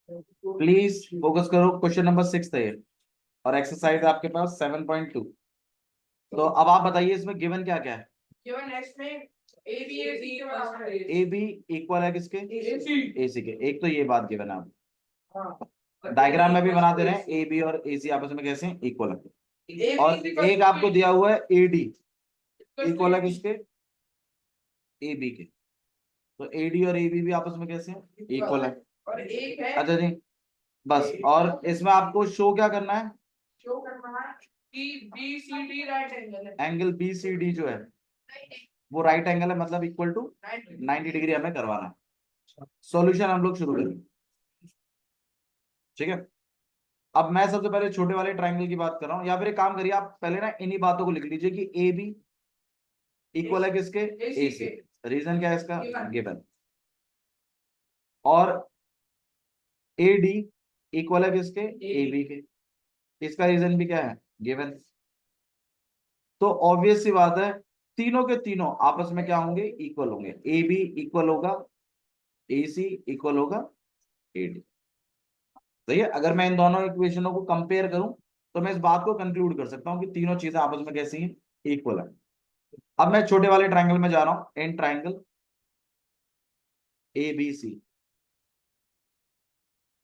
Please focus करो, question number 6 है ये, और एक्सरसाइज आपके पास 7.2। तो अब आप बताइए इसमें गिवन क्या क्या है। गिवन एक्स में ए बी इक्वल है किसके? AC के। एक तो ये बात गिवन है, आप हाँ डायग्राम में भी बना दे रहे हैं, ए बी और AC आपस में कैसे इक्वल है। और एक आपको दिया हुआ है AD इक्वल है किसके? AB के। तो AD और AB भी आपस में कैसे इक्वल है। और एक है अच्छा जी, बस। और इसमें आपको शो क्या करना है? शो करना है कि BCD राइट एंगल है। एंगल BCD जो है वो राइट एंगल है, मतलब इक्वल टू 90 डिग्री हमें करवाना है। सॉल्यूशन हम लोग शुरू करेंगे, ठीक है। अब मैं सबसे पहले छोटे वाले ट्रायंगल की बात कर रहा हूं, या फिर एक काम करिए, आप पहले ना इन्हीं बातों को लिख लीजिए कि AB इक्वल है किसके? AC। रीजन क्या है इसका? गिवन। और AD इक्वल है किसके? AB के। इसका रीजन भी क्या है? गिवन। तो ऑब्वियस सी बात है, तीनों के तीनों आपस में क्या होंगे? इक्वल होंगे। AB इक्वल होगा AC इक्वल होगा AD। सही है। अगर मैं इन दोनों इक्वेशनों को कंपेयर करूं तो मैं इस बात को कंक्लूड कर सकता हूं कि तीनों चीजें आपस में कैसी हैं? इक्वल है। अब मैं छोटे वाले ट्रायंगल में जा रहा हूं, इन ट्रायंगल ABC,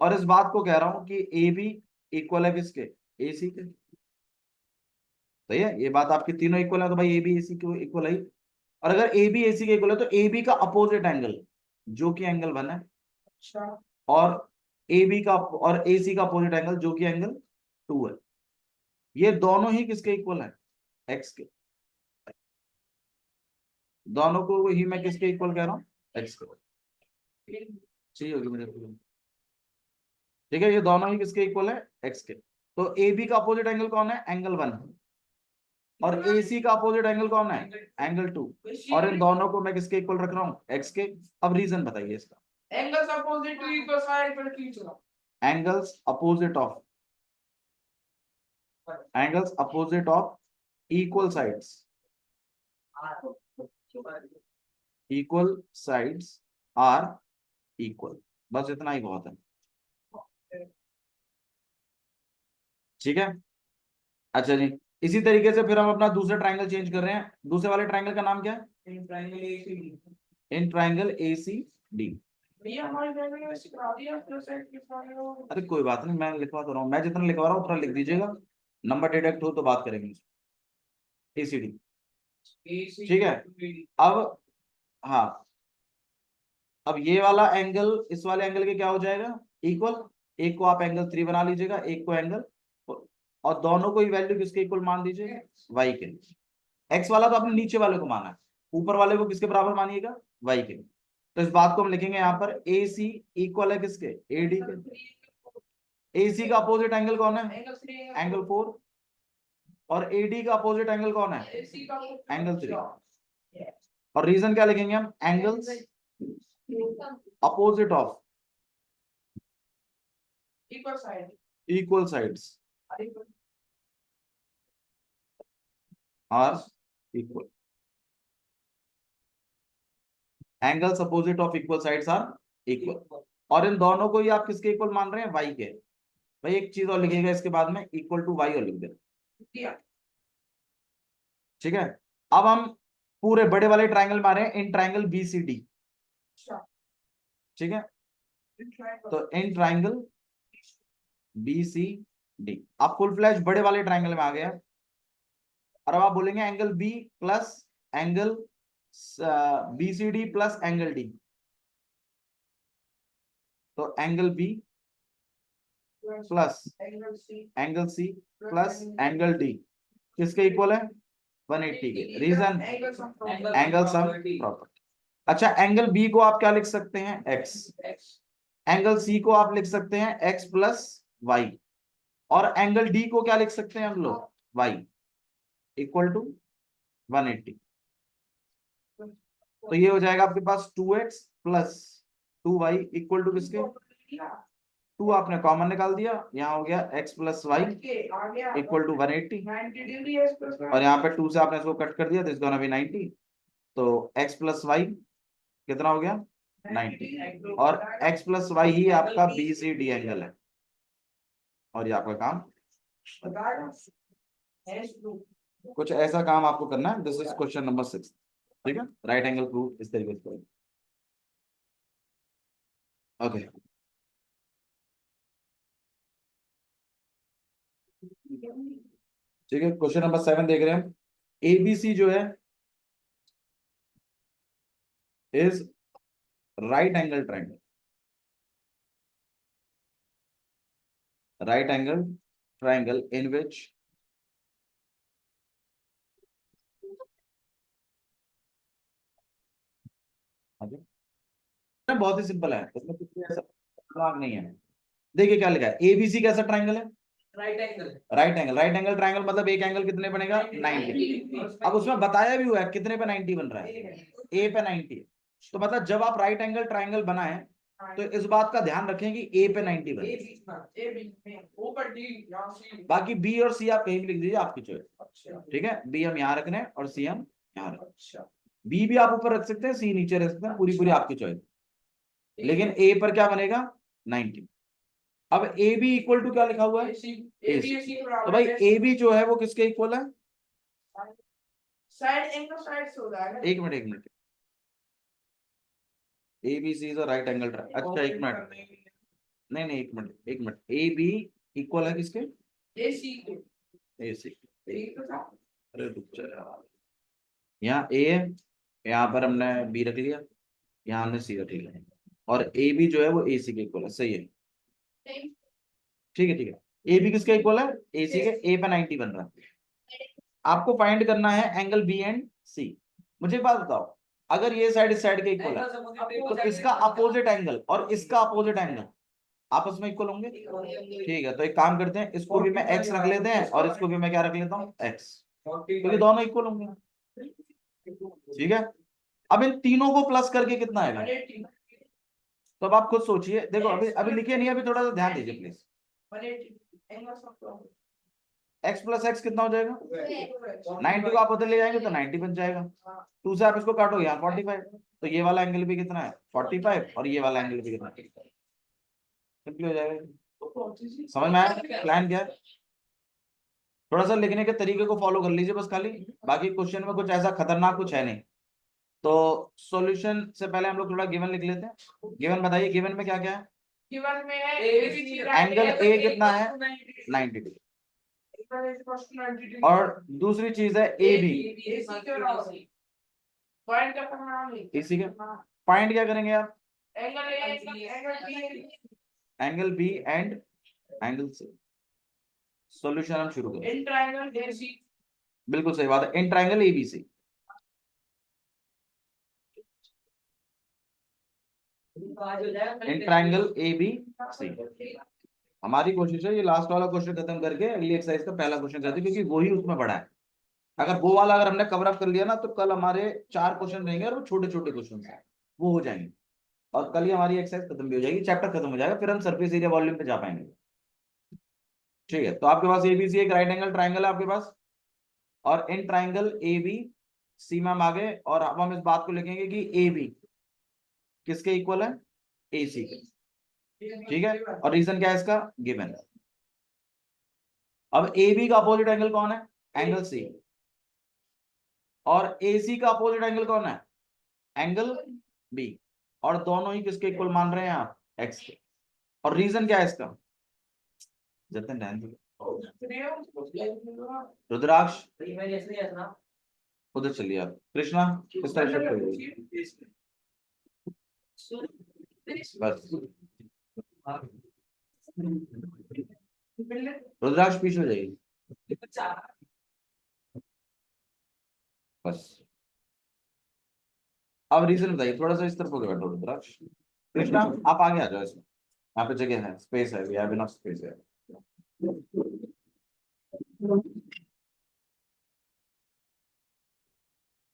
और इस बात को कह रहा हूं कि AB इक्वल है किसके? AC के। सही है, ये बात आपकी तीनों इक्वल है तो भाई AB AC के इक्वल है ही। और अगर AB AC के इक्वल है तो AB का अपोजिट एंगल जो कि एंगल 1 है, अच्छा और AB का और AC का अपोजिट एंगल जो कि एंगल 2 है, ये दोनों ही किसके इक्वल है? X के। दोनों को ही मैं किसके इक्वल कह रहा हूँ? X के। चाहिए होगी मुझे, ठीक है। ये दोनों ही किसके इक्वल है? X के। तो AB का अपोजिट एंगल कौन है? एंगल 1। और AC का अपोजिट एंगल कौन है? एंगल 2। और इन दोनों को मैं किसके इक्वल रख रहा हूँ? X के। अब रीजन बताइए इसका। Angles opposite to equal side पर खींच लो। Angles opposite of equal sides, equal sides are equal. बस इतना ही बहुत है, ठीक है। अच्छा जी, इसी तरीके से फिर हम अपना दूसरा ट्रायंगल चेंज कर रहे हैं। दूसरे वाले ट्रायंगल का नाम क्या है? In triangle ACD। भैया हमारे ट्रायंगल में वैसे करा दिया प्लस एक्स लिखवा रहे हो। अरे कोई बात नहीं, मैं लिखवा तो रहा हूँ, मैं जितना लिखवा रहा हूँ उतना लिख दीजिएगा। नंबर डिडक्ट हो तो बात करेंगे। ACD, ठीक है। अब हाँ, अब ये वाला एंगल इस वाले एंगल के क्या हो जाएगा? इक्वल। एक को आप एंगल 3 बना लीजिएगा, एक को एंगल, और दोनों को ही वैल्यू किसके इक्वल मान दीजिएगा? Y के। X वाला तो आपने नीचे वाले को माना है, ऊपर वाले को किसके बराबर मानिएगा? Y के। तो इस बात को हम लिखेंगे यहाँ पर AC इक्वल है किसके? AD के। AC का अपोजिट एंगल कौन है? एंगल 4। और AD का अपोजिट एंगल कौन है? एंगल 3। और रीजन क्या लिखेंगे हम? Angles opposite of equal sides are equal. Angles opposite of equal sides are equal. और इन दोनों को ही आप किसके इक्वल मान रहे हैं? Y के। भाई एक चीज और लिखिएगा इसके बाद में, इक्वल टू Y और लिख देना, ठीक है। अब हम पूरे बड़े वाले ट्रायंगल मारे हैं, इन ट्रायंगल BCD, ठीक है। तो इन ट्रायंगल BCD आप फुल फ्लैश बड़े वाले ट्रायंगल में आ गए हैं। और अब आप बोलेंगे angle B plus angle BCD plus angle D। तो angle B plus angle C plus angle D किसके इक्वल है? 180 के। Reason angle sum property. अच्छा, एंगल B को आप क्या लिख सकते हैं? X। एंगल C को आप लिख सकते हैं X प्लस Y। और एंगल D को क्या लिख सकते हैं हम लोग? Y equal to 180। तो ये हो जाएगा आपके पास 2x plus 2y equal to किसके? 2 आपने कॉमन निकाल दिया, यहाँ हो गया x plus y equal to 180। और यहाँ पे 2 से आपने इसको कट कर दिया तो इसका भी 90। तो x प्लस वाई कितना हो गया? 90 और x प्लस वाई ही आपका बी सी डी एंगल है और ये आपका काम कुछ ऐसा काम आपको करना है। दिस इज क्वेश्चन नंबर 6, ठीक है। राइट एंगल प्रूफ इस तरीके से। ओके ठीक है, क्वेश्चन नंबर 7 देख रहे हैं हम। एबीसी जो है is right angle triangle, right angle triangle in which बहुत ही सिंपल है, इसमें कुछ भी ऐसा दिमाग नहीं है। देखिए क्या लिखा है, एबीसी कैसा ट्रायंगल है, right angle. Right angle triangle मतलब एक एंगल कितने बनेगा 90। अब उसमें बताया भी हुआ है कितने पे 90 बन रहा है, ए पे 90। तो मतलब जब आप राइट एंगल ट्रायंगल बनाए तो इस बात का ध्यान रखें कि ए पे 90 बने। बाकी बी और सी आप कहीं भी लिख दीजिए, आपकी चॉइस, ठीक है। बी हम यहाँ रखने और सी हम यहाँ रखने। बी भी आप ऊपर रख सकते हैं, सी नीचे रख सकते हैं, पूरी पूरी आपकी चॉइस। लेकिन ए पर क्या बनेगा 90। अब ए बी इक्वल टू क्या लिखा हुआ है, तो भाई ए बी जो है वो किसके इक्वल है, साइड एंगल साइड से होता है। एक minute A B C is right angle triangle. अच्छा एक मिनट, नहीं एक मिनट ए बी इक्वल है किसके, ए सी के। ए सी। अरे रुक जा यार, यहाँ ए है, यहाँ पर हमने बी रख लिया, यहाँ हमने सी रख लिया और ए बी जो है वो ए सी के इक्वल है, सही है, ठीक है। ए बी किसके इक्वल है, ए सी के। ए पे 90 बन रहा है। आपको फाइंड करना है एंगल बी एंड सी। मुझे एक बात बताओ, अगर ये साइड इस साइड के इक्वल है तो इसका अपोजिट एंगल और इसका अपोजिट एंगल आपस में इक्वल होंगे, ठीक है। तो एक काम करते हैं, इसको भी मैं एक्स रख लेते हैं और इसको भी मैं क्या रख लेता हूँ एक्स, क्योंकि दोनों इक्वल होंगे, ठीक है। अब इन तीनों को प्लस करके कितना आएगा, तो अब आप खुद सोचिए। देखो अभी अभी लिखिए नहीं, अभी थोड़ा सा ध्यान दीजिए प्लीज। एक्स प्लस एक्स कितना हो जाएगा, 90 को आप उधर ले जाएंगे तो 90 बन जाएगा। 2 से आप इसको काटो यहाँ 45, तो ये वाला एंगल भी कितना है 45 और ये वाला एंगल भी कितना है, सिंपली हो जाएगा। समझ में आया प्लान क्या है, थोड़ा सा लिखने के तरीके को फॉलो कर लीजिए बस खाली, बाकी क्वेश्चन में कुछ ऐसा खतरनाक कुछ है नहीं। तो सॉल्यूशन से पहले हम लोग थोड़ा गिवन लिख लेते हैं। गिवन बताइए, गिवन में क्या क्या है, गिवन में है एंगल ए कितना है 90 डिग्री, और दूसरी चीज है ए बी, पॉइंट का परिणाम इसी के पॉइंट क्या करेंगे आप, angle angle B and angle C. Solution हम शुरू करें, इन ट्रायंगल एसी। बिल्कुल सही बात है, in triangle ABC. In triangle A B C. हमारी कोशिश है ये लास्ट वाला क्वेश्चन खत्म करके अगली एक्सरसाइज का पहला क्वेश्चन करते, क्योंकि वही उसमें बड़ा है। अगर वो वाला अगर हमने कवर अप कर लिया ना तो कल हमारे 4 क्वेश्चन रहेंगे और वो छोटे छोटे क्वेश्चन है, वो हो जाएंगे और कल ही हमारी एक्सरसाइज खत्म भी हो जाएगी, चैप्टर खत्म हो जाएगा, फिर हम सरफेस एरिया वॉल्यूम पे जा पाएंगे। ठीक है, तो आपके पास एबीसी एक राइट एंगल ट्रायंगल है आपके पास, और इन ट्रायंगल ए बी सी में हम आगे, और अब हम इस बात को लिखेंगे कि ए बी किसके इक्वल है, ए सी के, ठीक है। और रीजन क्या है इसका, गिवन है। अब ए बी का अपोजिट एंगल कौन है, एंगल सी, और ए सी का अपोजिट एंगल कौन है, एंगल बी, और दोनों ही किसके इक्वल मान रहे हैं आप, एक्स के। और रीजन क्या है इसका, जतन ध्यान दो, रुद्राक्ष उधर चलिए आप, कृष्णा किस तरह शिफ्ट हो गई, बस रुद्राक्ष पीछे हो जाएगी, बस। अब रीजन बताइए, थोड़ा सा इस तरफ हो गया बैठो रुद्राक्ष। कृष्णा आप आगे आ जाओ, इसमें यहाँ पे जगह है, स्पेस है, वी हैव इनफ स्पेस है।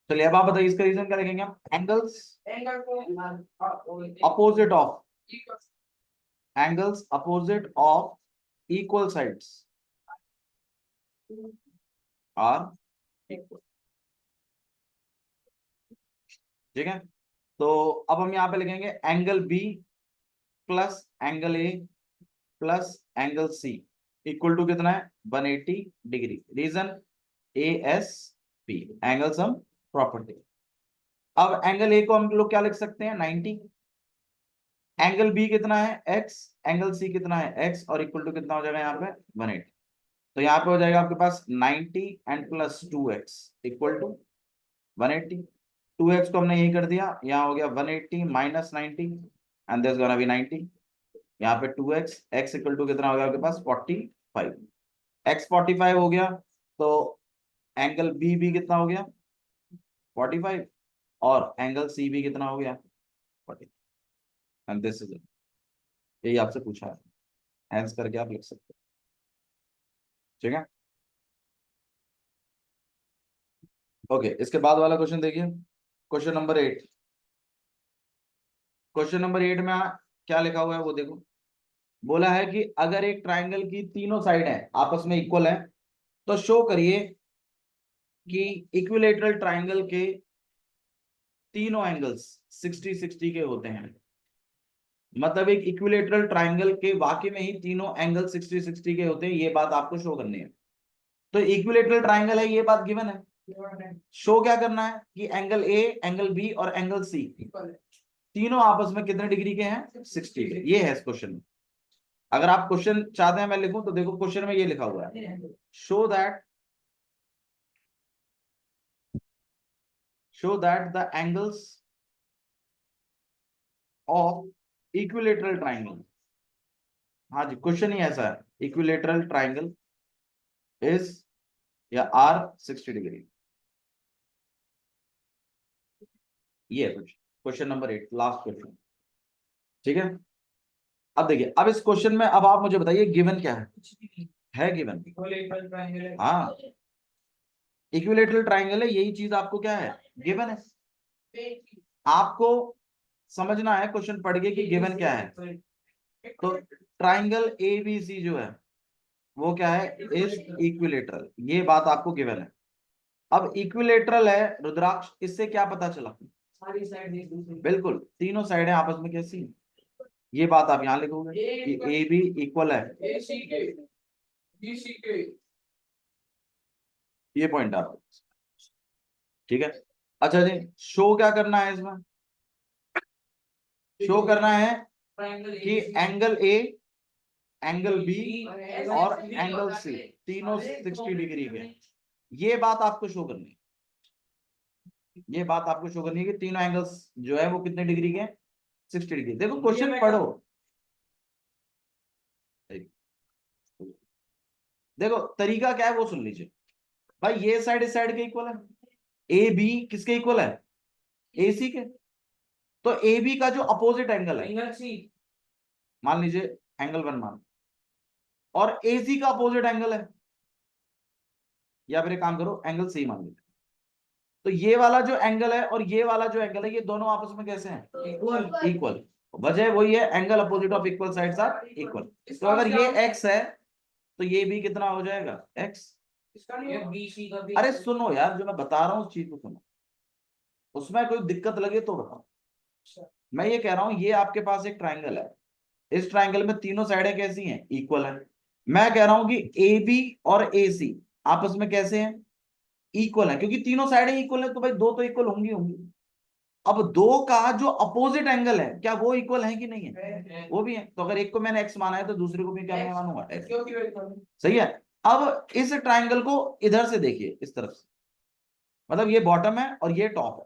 चलिए अब आप बताइए इसका रीजन क्या लिखेंगे हम, एंगल्स एंगल को opposite of, angles opposite of equal sides are, ठीक है। तो अब हम यहाँ पे लिखेंगे angle B plus angle A plus angle C equal to कितना है 180 degree. Reason A S P, angle sum property. अब एंगल ए को हम लोग क्या लिख सकते हैं 90, एंगल बी कितना है x, एंगल सी कितना है x और इक्वल टू कितना हो जाएगा यहाँ पे 180। तो यहाँ पे हो जाएगा आपके पास 90 and plus 2x equal to 180। 2x को हमने यही कर दिया, यहाँ हो गया 180 minus 90 and this gonna be 90। यहाँ पे 2x, x इक्वल टू कितना हो गया आपके पास 45। x 45 हो गया तो एंगल बी भी कितना हो गया 45 और एंगल सी भी कितना हो गया 40। एंड दिस इज इट, यही आपसे पूछा है, हैंस करके आप लिख सकते हो। ठीक है, ओके। इसके बाद वाला क्वेश्चन देखिए, क्वेश्चन नंबर 8। क्वेश्चन नंबर 8 में क्या लिखा हुआ है वो देखो। बोला है कि अगर एक ट्राइंगल की तीनों साइड है आपस में इक्वल है तो शो करिए कि इक्विलेटरल ट्राइंगल के तीनों एंगल्स 60-60 के होते हैं। मतलब एक इक्विलेटरल ट्राइंगल के वाकई में ही तीनों एंगल 60-60 के होते हैं, ये बात आपको शो करनी है। तो इक्विलेटरल ट्राइंगल है, ये बात गिवन है। शो क्या करना है कि एंगल ए, एंगल बी और एंगल सी तीनों आपस में कितने डिग्री के हैं 60 के। ये है इस क्वेश्चन में। अगर आप क्वेश्चन चाहते हैं मैं लिखूं तो देखो क्वेश्चन में ये लिखा हुआ है, show that the angles of equilateral triangle. हाँ जी, क्वेश्चन ही ऐसा है, इक्विलेटरल ट्राइंगल इज या आर 60 डिग्री। ये क्वेश्चन नंबर 8, लास्ट क्वेश्चन। ठीक है, अब देखिए, अब इस क्वेश्चन में अब आप मुझे बताइए गिवन क्या है गिवन। हाँ, इक्विलेटरल ट्राइंगल है, यही चीज आपको क्या है गिवन है। आपको समझना है क्वेश्चन पढ़ के कि गिवन क्या है। तो ट्राइंगल ए बी सी जो है वो क्या है इज इक्विलेटरल, ये बात आपको गिवन है। अब इक्विलेटरल है रुद्राक्ष, इससे क्या पता चला सारी साइड बिल्कुल तीनों साइडें आपस में कैसी हैं। ये बात आप यहां लिखोगे कि ए बी इक्वल है, AC के BC के। ये पॉइंट आप। ठीक है, अच्छा जी, शो क्या करना है इसमें, शो करना है कि एंगल ए, एंगल बी और एंगल सी तीनों 60 डिग्री के। ये बात आपको शो करनी है, ये बात आपको शो करनी है कि तीनों एंगल्स जो है वो कितने डिग्री के 60 डिग्री। देखो क्वेश्चन पढ़ो, देखो तरीका क्या है वो सुन लीजिए। भाई ये साइड इस साइड के इक्वल है, ए बी किसके इक्वल है ए सी के। तो ए बी का जो अपोजिट एंगल है मान लीजिए एंगल 1 मान, और ए सी का अपोजिट एंगल है, या फिर एक काम करो एंगल सी मान लीजिए। तो ये वाला जो एंगल है और ये वाला जो एंगल है ये दोनों आपस में कैसे हैं इक्वल। वजह वही है, angle opposite of equal sides are equal. तो अगर ये x है तो ये भी कितना हो जाएगा x। अरे सुनो यार, जो मैं बता रहा हूँ उस चीज को सुनो, उसमें कोई दिक्कत लगे तो बताओ। मैं ये कह रहा हूं ये आपके पास एक ट्राइंगल है, इस ट्राइंगल में तीनों साइडें कैसी हैं इक्वल है। मैं कह रहा हूं कि ए बी और ए सी आपस में कैसे हैं इक्वल है, क्योंकि तीनों साइडें इक्वल है तो भाई दो तो इक्वल होंगी होंगी। अब दो का जो अपोजिट एंगल है क्या वो इक्वल है कि नहीं है, वो भी है। तो अगर एक को मैंने एक्स माना है तो दूसरे को भी क्या मैं मानूंगा x। सही है। अब इस ट्राइंगल को इधर से देखिए, इस तरफ से, मतलब ये बॉटम है और ये टॉप है।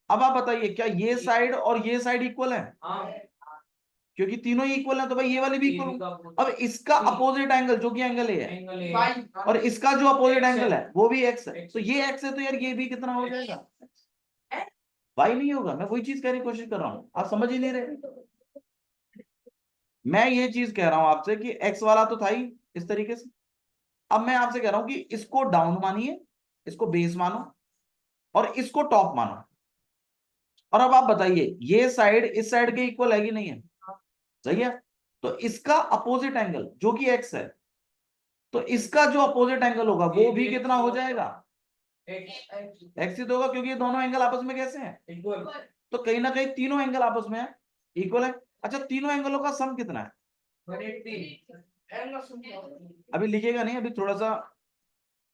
अब आप बताइए क्या ये साइड और ये साइड इक्वल है, क्योंकि तीनों ही इक्वल है तो भाई ये वाले भी इक्वल। अब इसका अपोजिट एंगल जो कि एंगल ए है और इसका जो अपोजिट एंगल है वो भी एक्स है, तो ये एक्स है तो यार ये भी कितना हो जाएगा वाई नहीं होगा। मैं वही चीज कहने की कोशिश कर रहा हूँ, आप समझ ही नहीं रहे। मैं ये चीज कह रहा हूं आपसे कि एक्स वाला तो था ही इस तरीके से। अब मैं आपसे कह रहा हूं कि इसको डाउन मानिए, इसको बेस मानो और इसको टॉप मानो। और अब आप बताइए ये साइड इस साइड के इक्वल है कि नहीं है, सही है। तो इसका अपोजिट एंगल जो कि एक्स है, तो इसका जो अपोजिट एंगल होगा वो भी कितना हो जाएगा एक्स ही तो होगा, क्योंकि ये दोनों एंगल आपस में कैसे हैं, इक्वल। तो कहीं ना कहीं तीनों एंगल आपस में है इक्वल है। अच्छा, तीनों एंगलों का सम कितना है? 180। अभी लिखेगा नहीं, अभी थोड़ा सा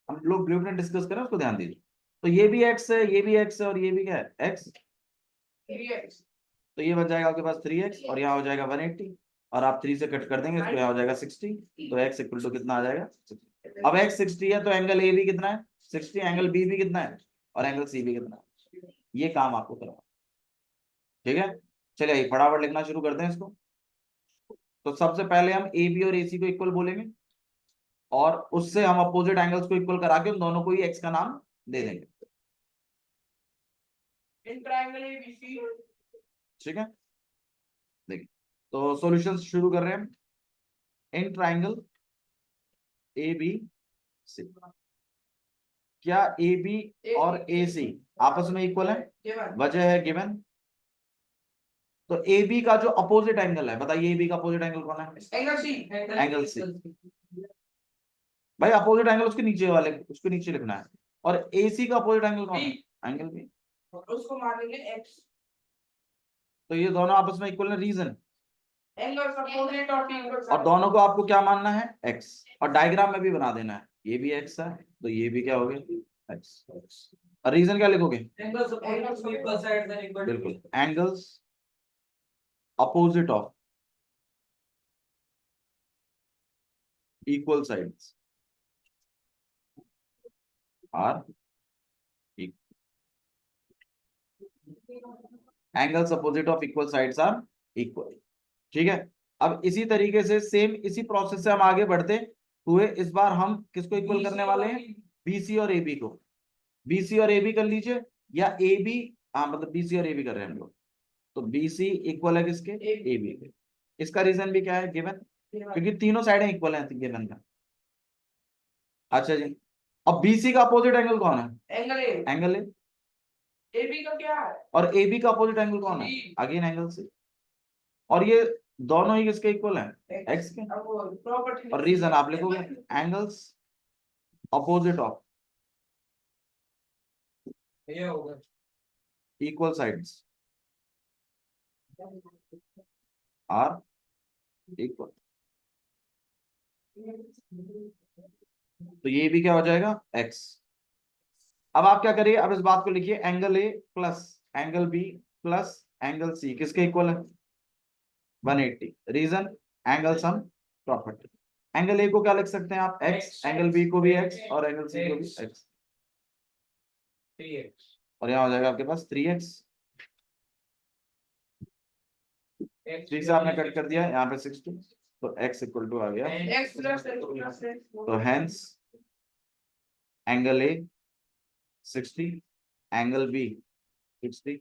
हम लोग ब्लूप्रिंट डिस्कस करें, उसको ध्यान दीजिए। तो ये भी एक्स है, ये भी एक्स है, और ये भी क्या है, एक्स। 3x। तो ये बन जाएगा आपके पास 3x, और यहाँ हो जाएगा 180, और आप 3 से कट कर देंगे इसको, यहाँ हो जाएगा 60। तो x इक्वल टू कितना आ जाएगा 60। अब x 60 है तो एंगल ए भी कितना है 60, एंगल बी भी कितना है, और एंगल सी भी कितना है। ये काम आपको करना, ठीक है। चलिए आइए फटाफट लिखना शुरू करते हैं इसको। तो सबसे पहले हम ए बी और ए सी को इक्वल बोलेंगे, और उससे हम अपोजिट एंगल्स को इक्वल करा के उन दोनों को ही x का नाम दे देंगे, इन ट्रायंगल एबीसी। ठीक है। देखिए, तो सॉल्यूशन शुरू कर रहे हैं हम। इन ट्राइंगल ए बी सी, क्या ए बी और ए सी आपस में इक्वल है? वजह है गिवन। तो ए बी का जो अपोजिट एंगल है, बताइए ए बी का अपोजिट एंगल कौन है? Angle C. Angle C. भाई अपोजिट एंगल उसके नीचे वाले, उसके नीचे लिखना है। और ए सी का अपोजिट एंगल कौन है? Angle B. उसको मारेंगे एक्स। तो ये दोनों आपस में इक्वल है, रीजन। एंगल अपोजिट और इक्वल। और दोनों को आपको क्या मानना है? एक्स। और डायग्राम में भी बना देना है, ये भी एक्स है तो ये भी क्या हो गया, एक्स। और रीजन क्या लिखोगे? Angles equal sides and equal. बिल्कुल, angles opposite of equal sides are angles opposite of equal sides are equal, ठीक है। अब इसी तरीके से सेम इसी प्रोसेस से हम आगे बढ़ते हुए इस बार हम किसको इक्वल करने वाले हैं? बीसी और एबी को। बीसी और एबी कर लीजिए, या ए बी, हाँ मतलब बीसी और एबी कर रहे हैं हम लोग। तो बीसी इक्वल है किसके? एबी के। इसका रीजन भी क्या है, गिवन, क्योंकि तीनों साइडें इक्वल हैं गिवन का। अच्छा जी, अब बीसी का अपोजिट एंगल कौन है? Angle A. Angle A. AB का क्या है? और एबी का अपोजिट एंगल कौन है? Again angle C. और ये दोनों ही किसके इक्वल हैं? एक्स के। प्रॉपर्टी। और रीजन आप लिखोगे एंगल्स अपोजिट ऑफ ये होगा इक्वल साइड्स आर इक्वल। तो ये भी क्या हो जाएगा, एक्स। अब आप क्या करिए, अब इस बात को लिखिए, angle A plus angle B plus angle C किसके इक्वल है? 180। Reason angle sum property. Angle A को क्या लिख सकते हैं आप? एक्स। एंगल बी को भी एक्स, और एंगल सी को भी एक्स। 3x। और यहाँ हो जाएगा आपके पास 3x। 3 से आपने कट कर दिया, यहाँ पे 60, तो x इक्वल टू आ गया। x प्लस तो hence angle A 60, angle B 60,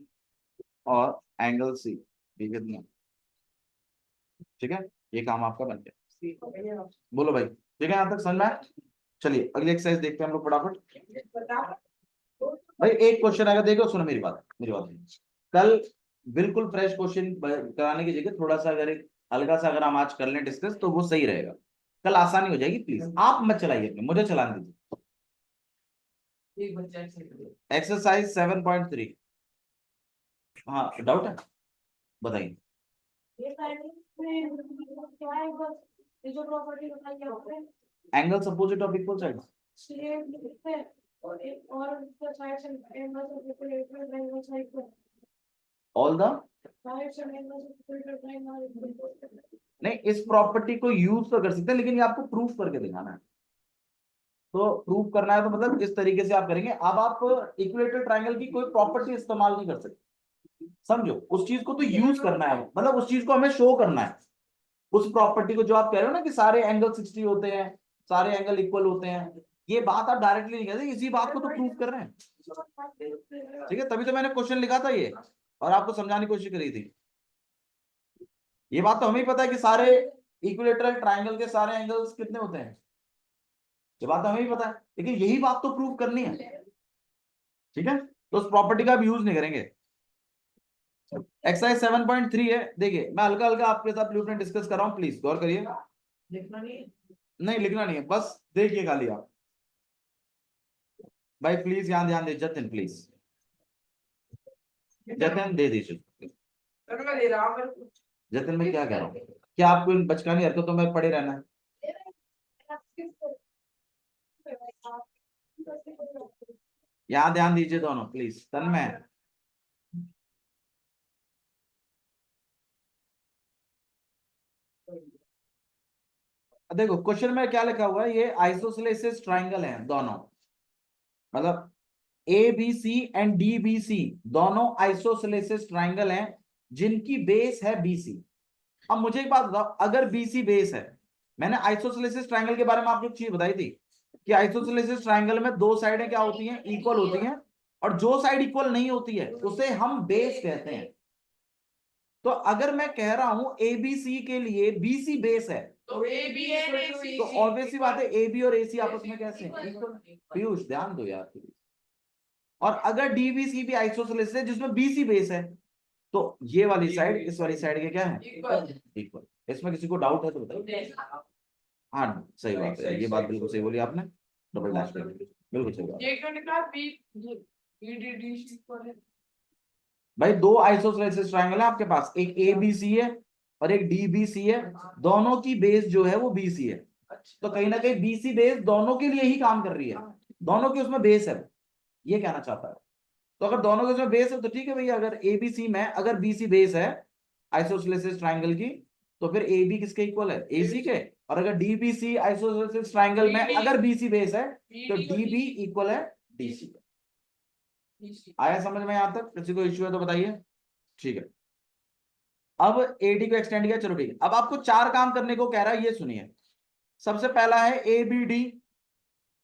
और एंगल सी भी कितना, ठीक है। ये काम आपका बन गया। बोलो भाई, ठीक है, यहाँ तक समझ में आया? चलिए अगली एक्सरसाइज देखते हैं हम लोग फटाफट। भाई एक क्वेश्चन आएगा, देखो सुनो मेरी बात, मेरी बात। कल बिल्कुल फ्रेश क्वेश्चन कराने की जगह थोड़ा सा अगर एक हल्का सा अगर हम आज कर लें डिस्कस, तो वो सही रहेगा। कल आसानी हो जाएगी, प्लीज आप मत चलाइए अपने, मुझे चलाने दीजिए। एक्सरसाइज 7.3। हाँ डाउट है, बताइए। जो प्रॉपर्टी बताई क्या होता है? Angles opposite of equal sides. और इसका साइड से angle of equal angle side पर ऑल द साइड से एंगल ऑफ इक्वल। नहीं, इस प्रॉपर्टी को यूज तो कर सकते हैं, लेकिन ये आपको प्रूफ करके दिखाना है। तो प्रूफ करना है तो मतलब इस तरीके से आप करेंगे। अब आप इक्विलेटरल ट्रायंगल की कोई प्रॉपर्टी इस्तेमाल नहीं कर सकते, समझो। उस चीज को तो यूज करना है, मतलब उस चीज को हमें शो करना है। उस प्रॉपर्टी को जो आप कह रहे हो ना कि सारे एंगल 60 होते हैं, सारे एंगल इक्वल होते हैं, ये बात आप डायरेक्टली नहीं कहते, इसी बात को तो प्रूफ कर रहे हैं, ठीक है। तभी तो मैंने क्वेश्चन लिखा था ये, और आपको समझाने की कोशिश करी थी। ये बात तो हमें ही पता है कि सारे इक्विलेटरल ट्रायंगल के सारे एंगल्स कितने होते हैं, ये बात तो हमें ही पता है, लेकिन यही बात तो प्रूव करनी है, ठीक है। तो उस प्रॉपर्टी का आप यूज नहीं करेंगे। एक्सरसाइज 7.3 है, देखिए मैं हल्का हल्का आपके साथ ब्लूप्रिंट डिस्कस कर रहा हूं, प्लीज गौर करिए। लिखना नहीं है। नहीं लिखना नहीं है, बस देखिए खाली आप। भाई प्लीज यहाँ ध्यान दे, जतिन प्लीज, जतिन दे दीजिए। सर मैं दे रहा हूँ, मेरे को जतिन मैं क्या कह रहा हूँ, क्या आपको इन बचकानी हरकतों में पड़े रहना है? यहाँ ध्यान दीजिए दोनों प्लीज। तन्मय, देखो क्वेश्चन में क्या लिखा हुआ है, ये आइसोसेलेसिस ट्राइंगल है दोनों, मतलब A B C and D B C दोनों आइसोसेलेसिस ट्राइंगल हैं जिनकी बेस है बीसी। अब मुझे एक बात बताओ, अगर बीसी बेस है, मैंने आइसोसेलेसिस ट्राइंगल के बारे में आपको एक चीज बताई थी कि आइसोसेलेसिस ट्राइंगल में दो साइडें क्या होती हैं, इक्वल होती हैं, और जो साइड इक्वल नहीं होती है उसे हम बेस कहते हैं। तो अगर मैं कह रहा हूं एबीसी के लिए बीसी बेस है, तो ए बी एंड ए सी, तो ऑब्वियसली बात है ए बी और ए सी आपस में कैसे हैं, इक्वल। पीयूष ध्यान दो यार। और अगर डीबीसी भी आइसोसेलेसिस है जिसमें बीसी बेस है, तो ये वाली साइड इस वाली साइड के क्या है, इक्वल। इसमें किसी को डाउट है तो बताइए। हाँ सही बात है, ये बात बिल्कुल सही बोली आपने, डबल डैश कर बिल्कुल सही बात। ये क्यों निकाला B B D D C पर है? भाई दो आइसोसेलेसिस ट्रायंगल है आपके पास, एक ए बी सी है और एक डी बी सी है, दोनों की बेस जो है वो बीसी है। तो कहीं ना कहीं बीसी बेस दोनों के लिए ही काम कर रही है, दोनों की उसमें बेस है, ये कहना चाहता है। तो अगर दोनों के उसमें बेस है तो ठीक है भैया, अगर एबीसी में अगर बीसी बेस है आइसोसेलेसिस ट्रायंगल की, तो फिर ए बी किसके इक्वल है, एसी के। और अगर डीबीसी आइसोसेलेसिस ट्रायंगल में अगर बीसी बेस है तो डीबी इक्वल है डीसी। आया समझ में यहां तक? किसी को इश्यू है तो बताइए। ठीक है, अब एडी को एक्सटेंड किया, चलो ठीक है। अब आपको चार काम करने को कह रहा है, ये सुनिए। सबसे पहला है ए बी डी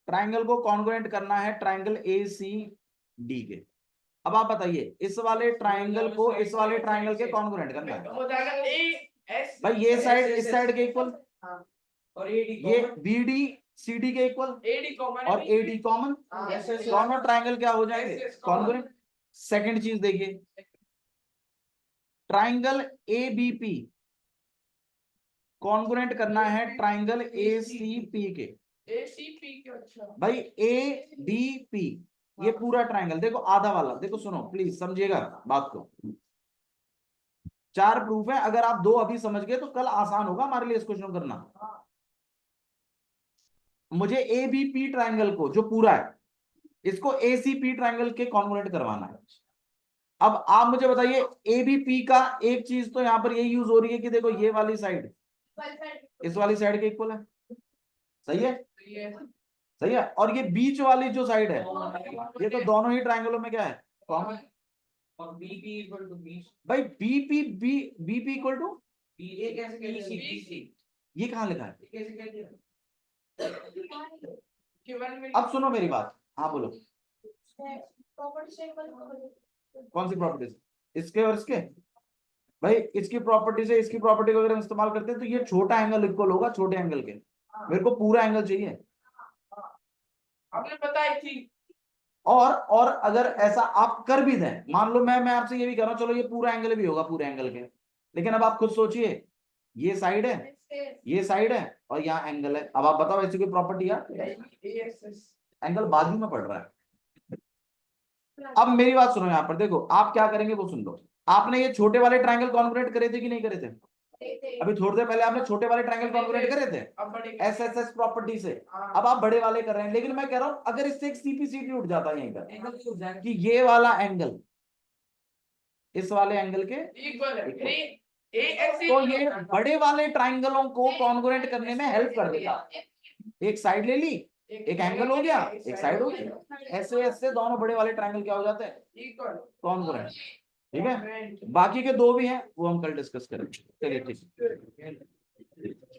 ट्राइंगल को कॉन्ग्रुएंट करना है ट्राइंगल ए सी डी के। अब आप बताइए, इस वाले ट्राइंगल को इस वाले ट्राइंगल के कॉन्ग्रुएंट करना है। हो जाएगा ए एस, भाई ये साइड इस साइड के इक्वल, और ए डी ये बी डी सी डी के इक्वल, ए डी कॉमन और ए डी कॉमन, दोनों ट्राइंगल क्या हो जाएंगे, कॉन्ग्रुएंट। सेकंड चीज देखिए, triangle A B P congruent करना है ट्राइंगल ए सी पी के। ए सी पी के, अच्छा भाई ए बी पी ये पूरा ट्राइंगल देखो, आधा वाला देखो, सुनो प्लीज समझिएगा बात को। चार प्रूफ है, अगर आप दो अभी समझ गए तो कल आसान होगा हमारे लिए इस क्वेश्चन को करना। मुझे ए बी पी ट्राइंगल को जो पूरा है, इसको ए सी पी ट्राइंगल के कॉन्ग्रुएंट करवाना है। अब आप मुझे बताइए, ए बी पी का एक चीज तो यहां पर ये यूज हो रही है कि देखो ये वाली साइड इस वाली साइड के इक्वल है, सही है, सही है। और ये बीच वाली जो साइड है, ये तो दोनों ही ट्राइंगलों में क्या है, कॉमन। और बीपी इक्वल टू बी, भाई बीपी बीपी इक्वल टू, ये कैसे कहते हैं, ये कहां लिखा है? कैसे कहते हैं? अब सुनो मेरी बात, हाँ बोलो। कौन सी प्रॉपर्टीज? इसके और इसके? भाई इसकी प्रॉपर्टी से इसकी प्रॉपर्टी को अगर हम इस्तेमाल करते हैं तो ये छोटा एंगल इक्वल होगा छोटे एंगल के, मेरे को पूरा एंगल चाहिए। आपने बताई थी। और अगर ऐसा आप कर भी दें, मान लो मैं आपसे ये भी कह रहा हूं, चलो ये पूरा एंगल भी होगा पूरे एंगल के, लेकिन अब आप खुद सोचिए, ये साइड है, ये साइड है, और यहाँ एंगल है। अब आप बताओ ऐसी कोई प्रॉपर्टी यार, एंगल बाजू में पड़ रहा है। अब मेरी बात सुनो, यहाँ पर देखो आप क्या करेंगे वो सुन लो। आपने ये छोटे वाले ट्रायंगल कॉन्ग्रुएंट करे थे कि नहीं करे थे? अभी थोड़ी देर पहले आपने छोटे वाले ट्रायंगल कॉन्ग्रुएंट करे थे एस एस एस प्रॉपर्टी से। अब आप बड़े वाले कर रहे हैं, लेकिन मैं कह रहा हूं अगर इससे एक सीपीसीटी उठ जाता है यहीं पर कि ये वाला एंगल इस वाले एंगल के इक्वल है, तो ये बड़े वाले ट्राइंगलों को कॉन्ग्रुएंट करने में हेल्प कर देगा। एक साइड ले ली, एक एंगल हो गया, एक साइड हो गया, ऐसे ऐसे दोनों बड़े वाले ट्राइंगल क्या हो जाते हैं, कॉन्ग्रुएंट। ठीक है, बाकी के दो भी हैं वो हम कल डिस्कस करेंगे। चलिए ठीक है।